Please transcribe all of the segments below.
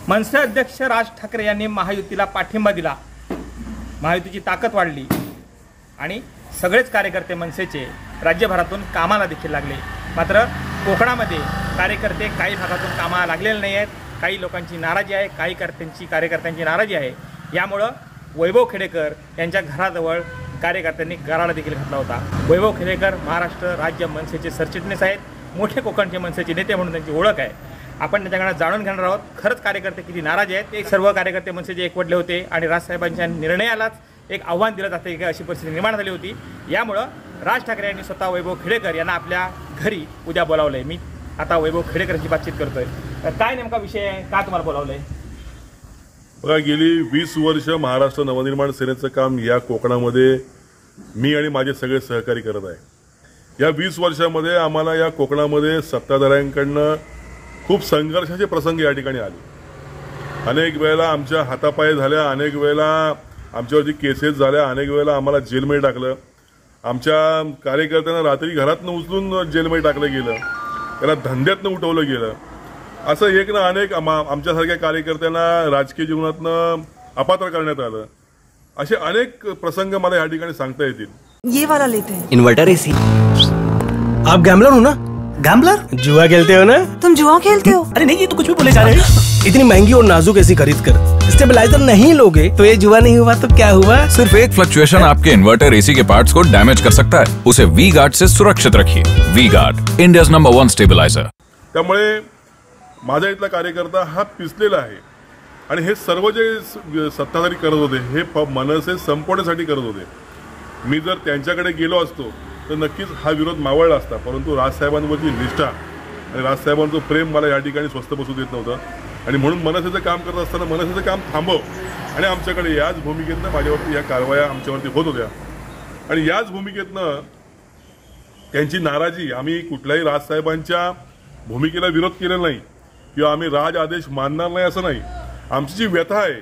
मनसे अध्यक्ष राज ठाकरे यांनी महायुतीला पाठिंबा दिला, महायुतीची ताकद वाढली आणि सगळेच कार्यकर्ते मनसेचे राज्यभरातून कामाला देखील लागले। मात्र कोकणामध्ये कार्यकर्ते काही भागातून कामाला लागलेले नाही आहेत, काही लोकांची नाराजी आहे, काही कार्यकर्त्यांची नाराजी आहे। यामुळं वैभव खेडेकर यांच्या घराजवळ कार्यकर्त्यांनी गराडा देखील घातला होता। वैभव खेडेकर महाराष्ट्र राज्य मनसेचे सरचिटणीस आहेत, मोठे कोकणचे मनसेचे नेते म्हणून त्यांची ओळख आहे। आपण त्याच्याकडे जाणून घेणार आहोत खरंच कार्यकर्ते किती नाराज आहेत। एक सर्व कार्यकर्ते मनसेचे एकवटले होते आणि राजसाहेबांच्या निर्णयालाच एक आव्हान दिलं जाते की अशी परिस्थिती निर्माण झाली होती। यामुळं राज ठाकरे यांनी स्वतः वैभव खेडेकर यांना आपल्या घरी उद्या बोलावलंय। मी आता वैभव खेडेकरांची बातचीत करतोय। काय नेमका विषय आहे, का तुम्हाला बोलावलंय? बघा, गेली 20 वर्ष महाराष्ट्र नवनिर्माण सेनेचं काम या कोकणामध्ये मी आणि माझे सगळे सहकारी करत आहे। या 20 वर्षामध्ये आम्हाला या कोकणामध्ये सत्ताधाऱ्यांकडनं खूप संघर्षाचे प्रसंग या ठिकाणी आले। अनेक वेळेला आमच्या हातापाय झाल्या, अनेक वेळेला आमच्यावरती केसेस झाल्या, अनेक वेळेला आम्हाला जेलमध्ये टाकलं। आमच्या कार्यकर्त्यांना रात्री घरातनं उचलून जेलमध्ये टाकलं गेलं, त्याला धंद्यातनं उठवलं गेलं। असं एक ना अनेक आमच्यासारख्या कार्यकर्त्यांना राजकीय जीवनातनं अपात्र करण्यात आलं। असे अनेक प्रसंग मला या ठिकाणी सांगता येतील। ये वाला लेते हैं। Inverter AC. आप गैम्बलर हो ना? गैम्बलर? जुआ खेलते हो ना? तुम जुआ खेलते हो? अरे नहीं, ये तो कुछ भी बोले जा रहे हैं। इतनी महंगी और नाजुक एसी खरीद कर स्टेबलाइजर नहीं लोगे तो ये जुआ नहीं हुआ तो क्या हुआ? सिर्फ एक फ्लक्चुएशन आपके इन्वर्टर एसी के पार्ट्स को डैमेज कर सकता है। उसे वी गार्ड से सुरक्षित रखिए। V Guard, India's number 1 stabiliser. त्यामुळे माझा इथला कार्यकर्ता हा पिसलेला आहे आणि हे सर्व जे सत्ताधारी करत होते हे मनसे संपवण्यासाठी करत होते। मी जर त्यांच्याकडे गेलो असतो तर नक्कीच हा विरोध मावळला असता, परंतु राजसाहेबांवरची निष्ठा आणि राजसाहेबांचं प्रेम मला या ठिकाणी स्वस्थ बसू देत नव्हतं आणि म्हणून मनसेचं काम करत असताना मनसेचं काम थांबव आणि आमच्याकडे याच भूमिकेतनं माझ्यावरती या कारवाया आमच्यावरती होत होत्या आणि याच भूमिकेतनं त्यांची नाराजी, आम्ही कुठल्याही राजसाहेबांच्या भूमिकेला विरोध केलेला नाही किंवा आम्ही राज आदेश मानणार नाही असं नाही। आमची जी व्यथा आहे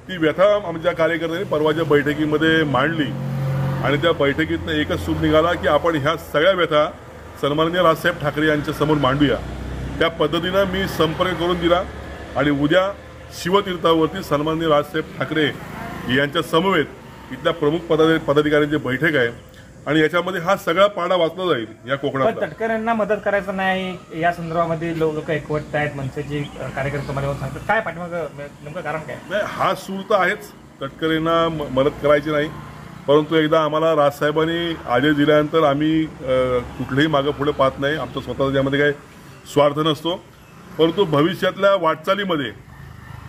ती व्यथा आमच्या कार्यकर्त्यांनी परवाच्या बैठकीमध्ये मांडली आणि त्या बैठकीतनं एकच सूर निघाला की आपण ह्या सगळ्या व्यथा सन्माननीय राजसाहेब ठाकरे यांच्या समोर मांडूया। त्या पद्धतीनं मी संपर्क करून दिला आणि उद्या शिवतीर्थावरती सन्माननीय राजसाहेब ठाकरे यांच्या समवेत इथल्या प्रमुख पदाधिकाऱ्यांची बैठक आहे आणि याच्यामध्ये हा सगळा पाडा वाचला जाईल या कोकणात। तटकरेंना मदत करायचं नाही या संदर्भामध्ये लोक एकवटत आहेत, मनसेचे कार्यकर्ते मला सांगतात, काय पाठीमागं नेमकं कारण काय? नाही, हा सूर तर आहेच, तटकरेंना मदत करायची नाही, परंतु एकदा आम्हाला राजसाहेबांनी आदेश दिल्यानंतर आम्ही कुठलेही मागं पुढे पाहत नाही। आमचा स्वतःचा त्यामध्ये काही स्वार्थ नसतो, परंतु भविष्यातल्या वाटचालीमध्ये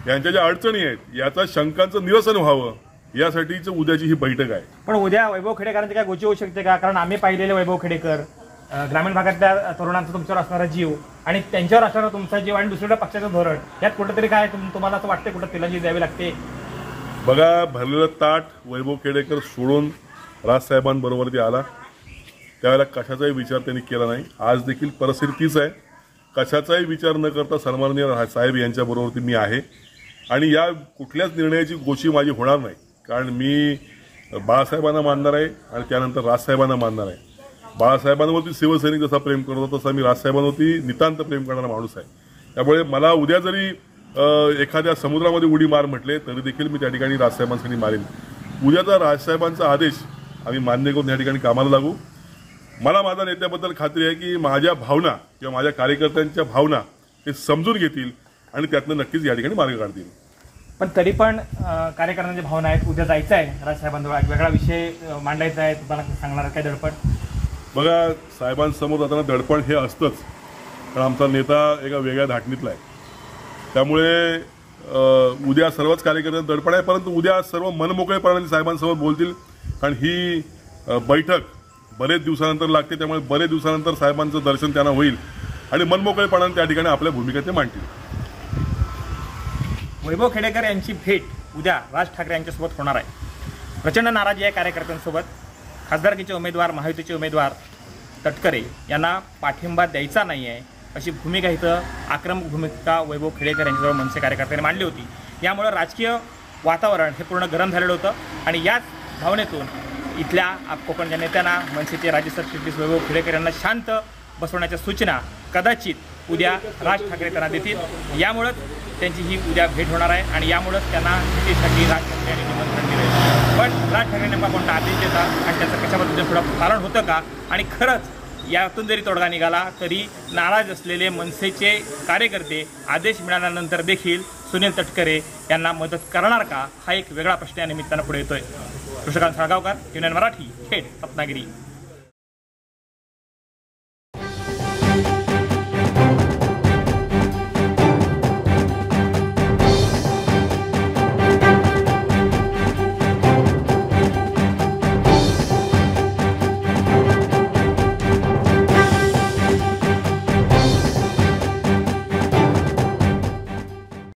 यांच्या ज्या अडचणी आहेत याचा शंकांचं निरसन व्हावं यासाठीच उद्याची ही बैठक आहे। पण उद्या वैभव खेडेकरांची काय गोची होऊ शकते का? कारण आम्ही पाहिलेले वैभव खेडेकर ग्रामीण भागातल्या तरुणांचा तुमच्यावर असणारा जीव आणि त्यांच्यावर असणारा तुमचा जीव आणि दुसऱ्या पक्षाचं धोरण यात कुठेतरी काय तुम्हाला असं वाटतं कुठं तिला जी द्यावी लागते? बघा, भरलेलं ताट वैभव खेडेकर सोडून राजसाहेबांबरोबर ते आला त्यावेळेला कशाचाही विचार त्यांनी केला नाही। आज देखील परिस्थिती तीच आहे, कशाचाही विचार न करता सन्माननीय साहेब यांच्याबरोबर मी आहे आणि या कुठल्याच निर्णयाची गोची माझी होणार नाही, कारण मी बाळासाहेबांना मानणार आहे आणि त्यानंतर राजसाहेबांना मानणार आहे। बाळासाहेबांवरती शिवसैनिक जसा प्रेम करतो तसा मी राजसाहेबांवरती नितांत प्रेम करणारा माणूस आहे। त्यामुळे मला उद्या जरी एखाद्या समुद्रामध्ये उडी मार म्हटले तरी देखील मी त्या ठिकाणी राजसाहेबांसाठी मारेन। उद्याचा राजसाहेबांचा आदेश आम्ही मान्य करून या ठिकाणी कामाला लागू। मला माझ्या नेत्याबद्दल खात्री आहे की माझ्या भावना किंवा माझ्या कार्यकर्त्यांच्या भावना ते समजून घेतील आणि त्यातनं नक्कीच या ठिकाणी मार्ग काढतील। पण तरी पण कार्यकर्त्यांच्या भावना आहेत, उद्या जायचं आहे राजसाहेबांजवळ, वेगळा विषय मांडायचा आहे, तुम्हाला सांगणार काय दडपण? बघा, साहेबांसमोर जाताना दडपण हे असतंच, कारण आमचा नेता एका वेगळ्या धाटणीतला आहे, त्यामुळे उद्या सर्वच कार्यकर्त्यांचं दडपण आहे, परंतु उद्या सर्व मनमोकळेपणाने साहेबांसमोर बोलतील, कारण ही बैठक बरेच दिवसानंतर लागते, त्यामुळे बरेच दिवसानंतर साहेबांचं दर्शन त्यांना होईल आणि मनमोकळेपणाने त्या ठिकाणी आपल्या भूमिका ते मांडतील। वैभव खेडेकर यांची भेट उद्या राज ठाकरे यांच्यासोबत होणार आहे। प्रचंड नाराजी आहे कार्यकर्त्यांसोबत। खासदारकीचे उमेदवार, महायुतीचे उमेदवार तटकरे यांना पाठिंबा द्यायचा नाही आहे अशी भूमिका इथं आक्रमक भूमिका वैभव खेडेकर यांच्याजवळ मनसे कार्यकर्त्यांनी मांडली होती। यामुळे राजकीय वातावरण हे पूर्ण गरम झालेलं होतं आणि याच भावनेतून इथल्या कोकणच्या नेत्यांना मनसेचे राज्य सरचिटणीस वैभव खेडेकर यांना शांत बसवण्याच्या सूचना कदाचित उद्या राज ठाकरे त्यांना देतील। यामुळंच त्यांची ही उद्या भेट होणार आहे आणि यामुळंच त्यांना भेटीसाठी राज ठाकरे यांनी निमंत्रण दिलं आहे। पण राज ठाकरे नेमका कोणता आदेश देतात आणि त्याचं कशाबद्दल थोडं पालन होतं का, आणि खरंच यातून जरी तोडगा निघाला तरी नाराज असलेले मनसेचे कार्यकर्ते आदेश मिळाल्यानंतर देखील सुनील तटकरे यांना मदत करणार का, हा एक वेगळा प्रश्न या निमित्तानं पुढे येतोय। कृष्णकांत साळगावकर, युनियन मराठी, खेड, रत्नागिरी।